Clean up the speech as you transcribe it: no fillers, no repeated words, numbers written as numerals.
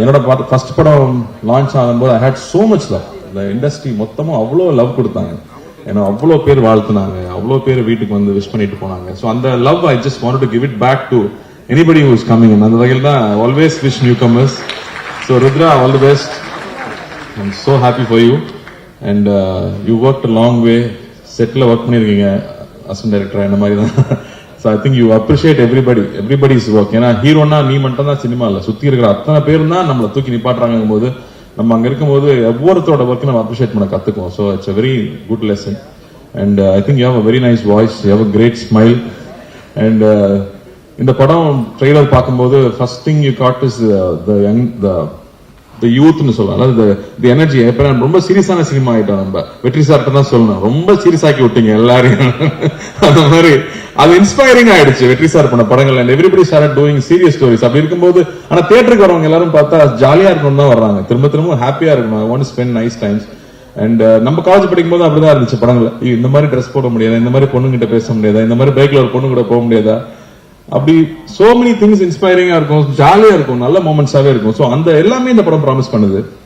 என்னோட ஃபர்ஸ்ட் படம் லான்ச் ஆகும்போது ஐ ஹேட் சோ மச் லவ். இந்த இண்டஸ்ட்ரி மொத்தமும் அவ்வளோ லவ் கொடுத்தாங்க. ஏன்னா அவ்வளோ பேர் வாழ்த்துனாங்க, அவ்வளோ பேர் வீட்டுக்கு வந்து விஷ் பண்ணிட்டு போனாங்க. ஸோ அந்த love I just want to give it back to anybody who is coming. அந்த வகையில் தான் always wish newcomers. So Rudra, all the best. I am so happy for you and you work long way. Settle work பண்ணியிருக்கீங்க assistant director, இந்த மாதிரி தான். So I think you appreciate everybody's work. ஏன்னா ஹீரோனா நீ மட்டும் தான் சினிமா இல்ல, சுத்தி இருக்கிற அத்தனை பேரும் தான் நம்மளை தூக்கி நிப்பாட்டுறாங்க போது நம்ம அங்க இருக்கும்போது ஒவ்வொருத்தரோட ஒர்க் நம்ம அப்ரிஷியேட் பண்ண கத்துக்குவோம். So it's a very good lesson and I think you have a very nice voice, you have a great smile and இந்த படம் ட்ரெய்லர் பார்க்கும்போது first thing you caught is the youth னு சொல்லலாம், அதாவது the energy. இப்ப ரொம்ப சீரியஸான cinema ஆயிட்டோம். நம்ம வெற்றி சார்ட்ட தான் சொல்லணும், ரொம்ப சீரியஸ் ஆக்கி விட்டீங்க எல்லாரையும். அந்த மாதிரி அது இன்ஸ்பைரிங் ஆயிடுச்சு வெற்றி சார் பண்ண படங்கள். And everybody start doing serious stories. அப்படி இருக்கும்போது ஆனா தியேட்டருக்கு வரவங்க எல்லாரும் பார்த்தா ஜாலியா இருக்கணும் தான் வர்றாங்க, திரும்ப திரும்ப ஹாப்பியா இருக்கணும். I want to spend nice times. And நம்ம காலேஜ் படிக்கும் போது அப்படிதான் இருந்துச்சு படங்கள். இந்த மாதிரி ட்ரெஸ் போட முடியாதா, இந்த மாதிரி பொண்ணுகிட்ட பேச முடியாதா, இந்த மாதிரி பைக்ல ஒரு பொண்ணு கூட போக முடியாதா, அப்படி சோ மெனி திங்ஸ் இன்ஸ்பைரிங்கா இருக்கும், ஜாலியா இருக்கும், நல்ல மொமெண்ட்ஸாவே இருக்கும். சோ அந்த எல்லாமே இந்த படம் ப்ராமிஸ் பண்ணுது.